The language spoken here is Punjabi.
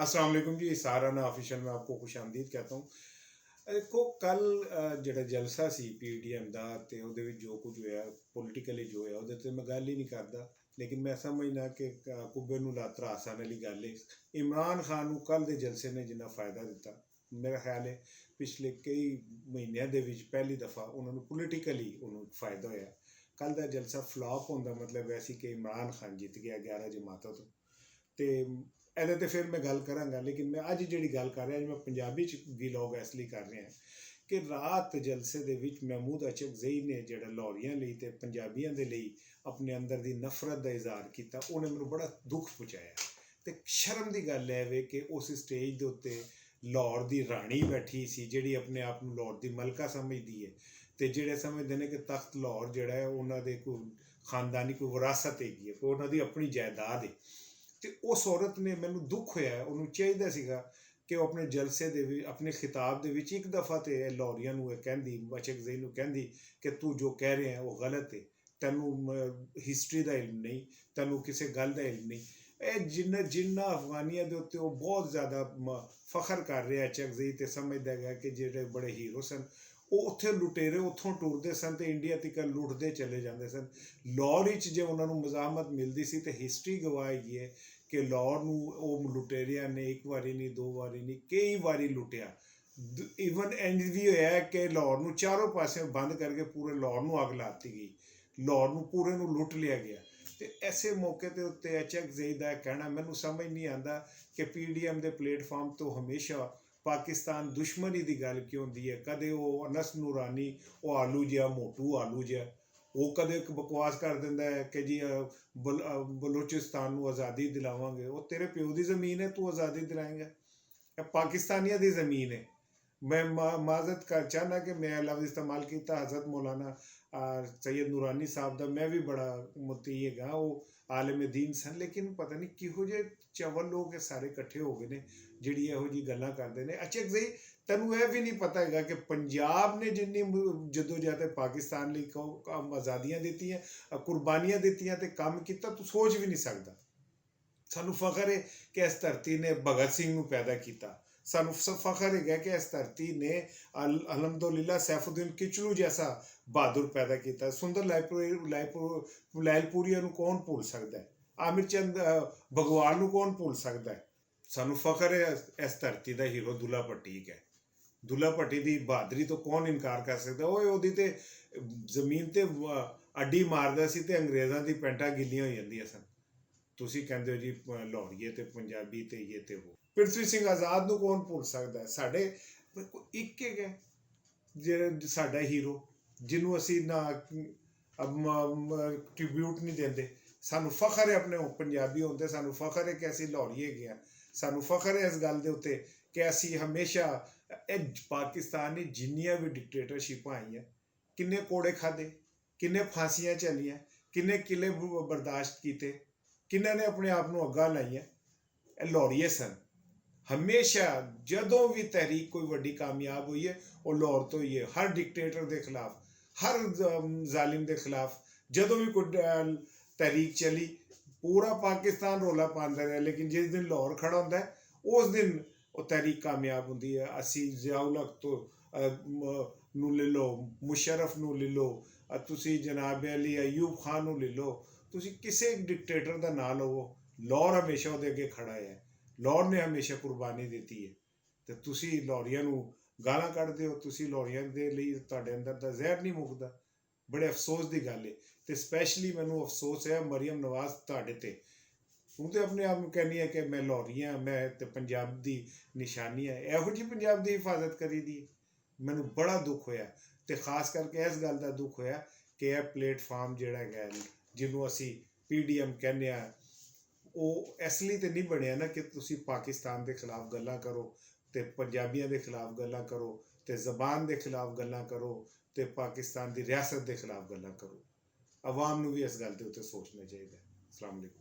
अस्सलाम वालेकुम जी, साराना ऑफिशियल में आपको खुश आमदीद कहता हूँ। देखो कल ਜਿਹੜਾ ਜਲਸਾ ਸੀ ਪੀਡੀਐਮ ਦਾ ਤੇ ਉਹਦੇ ਵਿੱਚ ਜੋ ਕੁਝ ਹੋਇਆ ਪੋਲੀਟੀਕਲੀ ਜੋ ਹੋਇਆ ਉਹਦੇ ਤੇ ਮੈਂ ਗੱਲ ਹੀ ਨਹੀਂ ਕਰਦਾ, ਲੇਕਿਨ ਮੈਂ ਸਮਝਦਾ ਕਿ ਕੁੱਬੇ ਨੂੰ ਲਾਤਰਾ ਆਸਾਨ ਵਾਲੀ ਗੱਲ ਹੈ। ਇਮਰਾਨ ਖਾਨ ਨੂੰ ਕੱਲ ਦੇ ਜਲਸੇ ਨੇ ਜਿੰਨਾ ਫਾਇਦਾ ਦਿੱਤਾ, ਮੇਰਾ ਖਿਆਲ ਹੈ ਪਿਛਲੇ ਕਈ ਮਹੀਨਿਆਂ ਦੇ ਵਿੱਚ ਪਹਿਲੀ ਦਫਾ ਉਹਨਾਂ ਨੂੰ ਪੋਲੀਟੀਕਲੀ ਉਹਨੂੰ ਫਾਇਦਾ ਹੋਇਆ। ਕੱਲ ਦਾ ਜਲਸਾ ਫਲਾਪ ਹੋਣ ਦਾ ਮਤਲਬ ਐਸੀ ਕਿ ਇਮਰਾਨ ਖਾਨ ਜਿੱਤ ਗਿਆ 11 ਜਮਾਤਾਂ ਤੋਂ। ਤੇ ਇਹਦੇ ਤੇ ਫਿਰ ਮੈਂ ਗੱਲ ਕਰਾਂਗਾ, ਲੇਕਿਨ ਮੈਂ ਅੱਜ ਜਿਹੜੀ ਗੱਲ ਕਰ ਰਿਹਾ, ਅੱਜ ਮੈਂ ਪੰਜਾਬੀ 'ਚ ਵੀਲੌਗ ਇਸ ਲਈ ਕਰ ਰਿਹਾ ਕਿ ਰਾਤ ਜਲਸੇ ਦੇ ਵਿੱਚ ਮਹਿਮੂਦ ਅਚਕਜ਼ਈ ਨੇ ਜਿਹੜਾ ਲਾਹੌਰੀਆਂ ਲਈ ਤੇ ਪੰਜਾਬੀਆਂ ਦੇ ਲਈ ਆਪਣੇ ਅੰਦਰ ਦੀ ਨਫ਼ਰਤ ਦਾ ਇਜ਼ਹਾਰ ਕੀਤਾ, ਉਹਨੇ ਮੈਨੂੰ ਬੜਾ ਦੁੱਖ ਪਹੁੰਚਾਇਆ। ਤੇ ਸ਼ਰਮ ਦੀ ਗੱਲ ਹੈ ਵੇ ਕਿ ਉਸ ਸਟੇਜ ਦੇ ਉੱਤੇ ਲਾਹੌਰ ਦੀ ਰਾਣੀ ਬੈਠੀ ਸੀ, ਜਿਹੜੀ ਆਪਣੇ ਆਪ ਨੂੰ ਲਾਹੌਰ ਦੀ ਮਲਕਾ ਸਮਝਦੀ ਹੈ, ਤੇ ਜਿਹੜੇ ਸਮਝਦੇ ਨੇ ਕਿ ਤਖਤ ਲਾਹੌਰ ਜਿਹੜਾ ਹੈ ਉਹਨਾਂ ਦੇ ਕੋਈ ਖਾਨਦਾਨੀ ਕੋਈ ਵਿਰਾਸਤ ਹੈਗੀ ਹੈ, ਉਹਨਾਂ ਦੀ ਆਪਣੀ ਜਾਇਦਾਦ ਹੈ। ਤੇ ਉਸ ਔਰਤ ਨੇ, ਮੈਨੂੰ ਦੁੱਖ ਹੋਇਆ, ਉਹਨੂੰ ਚਾਹੀਦਾ ਸੀਗਾ ਕਿ ਉਹ ਆਪਣੇ ਜਲਸੇ ਦੇ ਵੀ ਆਪਣੇ ਖਿਤਾਬ ਦੇ ਵਿੱਚ ਇੱਕ ਦਫਾ ਤੇ ਲਾਹੌਰੀਆਂ ਨੂੰ ਇਹ ਕਹਿੰਦੀ, ਅਚਕਜ਼ਈ ਨੂੰ ਕਹਿੰਦੀ ਕਿ ਤੂੰ ਜੋ ਕਹਿ ਰਿਹਾ ਉਹ ਗਲਤ ਹੈ, ਤੈਨੂੰ ਹਿਸਟਰੀ ਦਾ ਇਲਮ ਨਹੀਂ, ਤੈਨੂੰ ਕਿਸੇ ਗੱਲ ਦਾ ਇਲਮ ਨਹੀਂ। ਇਹ ਜਿੰਨਾ ਅਫਗਾਨੀਆਂ ਦੇ ਉੱਤੇ ਉਹ ਬਹੁਤ ਜ਼ਿਆਦਾ ਫਖਰ ਕਰ ਰਿਹਾ ਅਚਕਜ਼ਈ, ਤੇ ਸਮਝਦਾ ਗਿਆ ਕਿ ਜਿਹੜੇ ਬੜੇ ਹੀਰੋ ਸਨ ਉਹ ਉੱਥੇ ਲੁਟੇਰੇ ਉੱਥੋਂ ਟੁਰਦੇ ਸਨ ਤੇ ਇੰਡੀਆ ਤੱਕ ਲੁੱਟਦੇ ਚਲੇ ਜਾਂਦੇ ਸਨ। ਲਾਹੌਰ ਵਿੱਚ ਜੇ ਉਹਨਾਂ ਨੂੰ ਮਜ਼ਾਮਤ ਮਿਲਦੀ ਸੀ ਤੇ ਹਿਸਟਰੀ ਗਵਾਹ ਹੈਗੀ ਹੈ ਕਿ ਲਾਹੌਰ ਨੂੰ ਉਹ ਲੁਟੇਰਿਆਂ ਨੇ ਇੱਕ ਵਾਰੀ ਨਹੀਂ, ਦੋ ਵਾਰੀ ਨਹੀਂ, ਕਈ ਵਾਰੀ ਲੁੱਟਿਆ। ਈਵਨ ਇੰਜ ਵੀ ਹੋਇਆ ਕਿ ਲਾਹੌਰ ਨੂੰ ਚਾਰੋਂ ਪਾਸੇ ਬੰਦ ਕਰਕੇ ਪੂਰੇ ਲਾਹੌਰ ਨੂੰ ਅੱਗ ਲਾਤੀ ਗਈ, ਲਾਹੌਰ ਨੂੰ ਪੂਰੇ ਨੂੰ ਲੁੱਟ ਲਿਆ ਗਿਆ। ਤੇ ਐਸੇ ਮੌਕੇ ਦੇ ਉੱਤੇ ਅਚਕਜ਼ਈ ਦਾ ਕਹਿਣਾ ਮੈਨੂੰ ਸਮਝ ਨਹੀਂ ਆਉਂਦਾ ਕਿ ਪੀਡੀਐਮ ਦੇ ਪਲੇਟਫਾਰਮ ਤੋਂ ਹਮੇਸ਼ਾ ਪਾਕਿਸਤਾਨ ਦੁਸ਼ਮਣੀ ਦੀ ਗੱਲ ਕਿਉਂ ਹੁੰਦੀ ਹੈ। ਕਦੇ ਉਹ ਅਨਸ ਨੂਰਾਨੀ, ਉਹ ਆਲੂ ਜਿਹਾ ਮੋਟੂ ਆਲੂ ਜਿਹਾ, ਉਹ ਕਦੇ ਬਕਵਾਸ ਕਰ ਦਿੰਦਾ ਹੈ ਕਿ ਜੀ ਬਲੋਚਿਸਤਾਨ ਨੂੰ ਆਜ਼ਾਦੀ ਦਿਲਾਵਾਂਗੇ। ਉਹ ਤੇਰੇ ਪਿਓ ਦੀ ਜ਼ਮੀਨ ਹੈ, ਤੂੰ ਆਜ਼ਾਦੀ ਦਿਲਾਏਂਗਾ? ਇਹ ਪਾਕਿਸਤਾਨੀਆਂ ਦੀ ਜ਼ਮੀਨ ਹੈ। ਮੈਂ ਮਾਜ਼ਰਤ ਕਰ ਚਾਹੁੰਦਾ ਕਿ ਮੈਂ ਲਫ਼ਜ਼ ਇਸਤੇਮਾਲ ਕੀਤਾ ਹਜ਼ਰਤ ਮੌਲਾਨਾ ਸੈयद ਨੂਰਾਨੀ ਸਾਹਿਬ ਦਾ, ਮੈਂ ਵੀ ਬੜਾ ਮੁਤੀ ਹੈਗਾ, ਉਹ ਆਲਮ ਦੀਨ ਸਨ, ਲੇਕਿਨ ਪਤਾ ਨਹੀਂ ਕਿਹੋ ਜਿਹੇ ਚਵਲ ਲੋਕ ਸਾਰੇ ਇਕੱਠੇ ਹੋ ਗਏ ਨੇ ਜਿਹੜੀ ਇਹੋ ਜਿਹੀ ਗੱਲਾਂ ਕਰਦੇ ਨੇ। ਅਚਕਜ਼ਈ, ਤੈਨੂੰ ਇਹ ਵੀ ਨਹੀਂ ਪਤਾ ਹੈਗਾ ਕਿ ਪੰਜਾਬ ਨੇ ਜਿੰਨੀ ਜਦੋਜਹਿਦ ਪਾਕਿਸਤਾਨ ਲਈ ਆਜ਼ਾਦੀਆਂ ਦਿੱਤੀਆਂ, ਕੁਰਬਾਨੀਆਂ ਦਿੱਤੀਆਂ ਤੇ ਕੰਮ ਕੀਤਾ, ਤੂੰ ਸੋਚ ਵੀ ਨਹੀਂ ਸਕਦਾ। ਸਾਨੂੰ ਫਖਰ ਹੈ ਕਿ ਇਸ ਧਰਤੀ ਨੇ ਭਗਤ ਸਿੰਘ ਨੂੰ ਪੈਦਾ ਕੀਤਾ, ਸਾਨੂੰ ਫਖਰ ਹੈਗਾ ਕਿ ਇਸ ਧਰਤੀ ਨੇ ਅਲਹਮਦੁਲਿਲਾ ਸੈਫੁਦੀਨ ਕਿਚਲੂ ਜੈਸਾ ਬਹਾਦਰ ਪੈਦਾ ਕੀਤਾ। ਸੁੰਦਰ ਲਾਇਲਪੁਰੀਆ ਨੂੰ ਕੌਣ ਭੁੱਲ ਸਕਦਾ ਹੈ? ਆਮਿਰ ਚੰਦ ਭਗਵਾਨ ਨੂੰ ਕੌਣ ਭੁੱਲ ਸਕਦਾ ਹੈ? ਸਾਨੂੰ ਫਖਰ ਹੈ ਇਸ ਧਰਤੀ ਦਾ ਹੀਰੋ ਦੁੱਲਾ ਭੱਟੀ ਹੈ। ਦੁੱਲਾ ਭੱਟੀ ਦੀ ਬਹਾਦਰੀ ਤੋਂ ਕੌਣ ਇਨਕਾਰ ਕਰ ਸਕਦਾ? ਉਹਦੀ ਤੇ ਜ਼ਮੀਨ ਤੇ ਅੱਡੀ ਮਾਰਦਾ ਸੀ ਤੇ ਅੰਗਰੇਜ਼ਾਂ ਦੀ ਪੈਂਟਾਂ ਗਿੱਲੀਆਂ ਹੋ ਜਾਂਦੀਆਂ ਸਨ। ਤੁਸੀਂ ਕਹਿੰਦੇ ਹੋ ਜੀ ਲਾਹੌਰੀਏ ਤੇ ਪੰਜਾਬੀ ਤੇ ਇਹ ਤੇ ਉਹ। ਪ੍ਰਿਥਵੀ ਸਿੰਘ ਆਜ਼ਾਦ ਨੂੰ ਕੌਣ ਭੁੱਲ ਸਕਦਾ? ਸਾਡੇ ਇੱਕ ਹੈਗਾ ਜਿਹੜਾ ਸਾਡਾ ਹੀਰੋ, ਜਿਹਨੂੰ ਅਸੀਂ ਨਾ ਟ੍ਰਿਬਿਊਟ ਨਹੀਂ ਦਿੰਦੇ। ਸਾਨੂੰ ਫਖਰ ਹੈ ਆਪਣੇ ਪੰਜਾਬੀ ਹੋਣ 'ਤੇ, ਸਾਨੂੰ ਫਖਰ ਹੈ ਕਿ ਅਸੀਂ ਲਾਹੌਰੀ ਹੈਗੇ ਹਾਂ, ਸਾਨੂੰ ਫਖਰ ਹੈ ਇਸ ਗੱਲ ਦੇ ਉੱਤੇ ਕਿ ਅਸੀਂ ਹਮੇਸ਼ਾ ਇਹ ਪਾਕਿਸਤਾਨ ਦੀ ਜਿੰਨੀਆਂ ਵੀ ਡਿਕਟੇਟਰਸ਼ਿਪਾਂ ਆਈਆਂ, ਕਿੰਨੇ ਕੋੜੇ ਖਾਧੇ, ਕਿੰਨੇ ਫਾਂਸੀਆਂ ਚੱਲੀਆਂ, ਕਿੰਨੇ ਕਿਲੇ ਬਰਦਾਸ਼ਤ ਕੀਤੇ, ਕਿੰਨਾਂ ਨੇ ਆਪਣੇ ਆਪ ਨੂੰ ਅੱਗਾਂ ਲਾਈਆਂ, ਇਹ ਲਾਹੌਰੀਏ ਸਨ। ਹਮੇਸ਼ਾ ਜਦੋਂ ਵੀ ਤਹਿਰੀਕ ਕੋਈ ਵੱਡੀ ਕਾਮਯਾਬ ਹੋਈ ਹੈ ਉਹ ਲਾਹੌਰ ਤੋਂ ਹੀ ਹੈ। ਹਰ ਡਿਕਟੇਟਰ ਦੇ ਖਿਲਾਫ, ਹਰ ਜ਼ਾਲਿਮ ਦੇ ਖਿਲਾਫ ਜਦੋਂ ਵੀ ਕੋਈ ਤਹਿਰੀਕ ਚਲੀ, ਪੂਰਾ ਪਾਕਿਸਤਾਨ ਰੌਲਾ ਪਾਉਂਦਾ ਰਿਹਾ, ਲੇਕਿਨ ਜਿਸ ਦਿਨ ਲਾਹੌਰ ਖੜਾ ਹੁੰਦਾ ਹੈ ਉਸ ਦਿਨ ਉਹ ਤਹਿਰੀਕ ਕਾਮਯਾਬ ਹੁੰਦੀ ਹੈ। ਅਸੀਂ ਜ਼ਿਆਉਲ ਹਕ ਤੋਂ ਨੂੰ ਲੈ ਲਓ, ਮੁਸ਼ਰਫ ਨੂੰ ਲੈ ਲਓ, ਤੁਸੀਂ ਜਨਾਬ ਅਲੀ ਅਯੂਬ ਖਾਨ ਨੂੰ ਲੈ ਲਓ, ਤੁਸੀਂ ਕਿਸੇ ਡਿਕਟੇਟਰ ਦਾ ਨਾਂ ਲਵੋ, ਲਾਹੌਰ ਹਮੇਸ਼ਾ ਉਹਦੇ ਅੱਗੇ ਖੜਾ ਹੈ। ਲਾਹੌਰ ਨੇ ਹਮੇਸ਼ਾ ਕੁਰਬਾਨੀ ਦਿੱਤੀ ਹੈ। ਤੇ ਤੁਸੀਂ ਲਾਹੌਰੀਆਂ ਨੂੰ ਗਾਲਾਂ ਕੱਢਦੇ ਹੋ, ਤੁਸੀਂ ਲਾਹੌਰੀਆਂ ਦੇ ਲਈ ਤੁਹਾਡੇ ਅੰਦਰ ਦਾ ਜ਼ਹਿਰ ਨਹੀਂ ਮੁੱਕਦਾ। ਬੜੇ ਅਫਸੋਸ ਦੀ ਗੱਲ ਹੈ। ਤੇ ਸਪੈਸ਼ਲੀ ਮੈਨੂੰ ਅਫਸੋਸ ਹੈ ਮਰੀਮ ਨਵਾਜ਼ ਤੁਹਾਡੇ ਤੇ। ਤੂੰ ਤੇ ਆਪਣੇ ਆਪ ਨੂੰ ਕਹਿੰਦੀ ਹੈ ਕਿ ਮੈਂ ਲਾਹੌਰੀ ਹਾਂ, ਮੈਂ ਤੇ ਪੰਜਾਬ ਦੀ ਨਿਸ਼ਾਨੀ ਹੈ। ਇਹੋ ਜਿਹੀ ਪੰਜਾਬ ਦੀ ਹਿਫਾਜ਼ਤ ਕਰੀ ਦੀ। ਮੈਨੂੰ ਬੜਾ ਦੁੱਖ ਹੋਇਆ, ਤੇ ਖਾਸ ਕਰਕੇ ਇਸ ਗੱਲ ਦਾ ਦੁੱਖ ਹੋਇਆ ਕਿ ਇਹ ਪਲੇਟਫਾਰਮ ਜਿਹੜਾ ਹੈਗਾ ਜਿਹਨੂੰ ਅਸੀਂ ਪੀਡੀਐਮ ਕਹਿੰਦੇ ਹਾਂ, ਉਹ ਇਸ ਲਈ ਤੇ ਨਹੀਂ ਬਣਿਆ ਨਾ ਕਿ ਤੁਸੀਂ ਪਾਕਿਸਤਾਨ ਦੇ ਖਿਲਾਫ ਗੱਲਾਂ ਕਰੋ ਤੇ ਪੰਜਾਬੀਆਂ ਦੇ ਖਿਲਾਫ ਗੱਲਾਂ ਕਰੋ ਤੇ ਜ਼ਬਾਨ ਦੇ ਖਿਲਾਫ ਗੱਲਾਂ ਕਰੋ ਤੇ ਪਾਕਿਸਤਾਨ ਦੀ ਰਿਆਸਤ ਦੇ ਖਿਲਾਫ ਗੱਲਾਂ ਕਰੋ। ਆਵਾਮ ਨੂੰ ਵੀ ਇਸ ਗੱਲ ਦੇ ਉੱਤੇ ਸੋਚਣਾ ਚਾਹੀਦਾ ਹੈ। ਅਸਲਾਮ ਵਾਲੇਕੁਮ।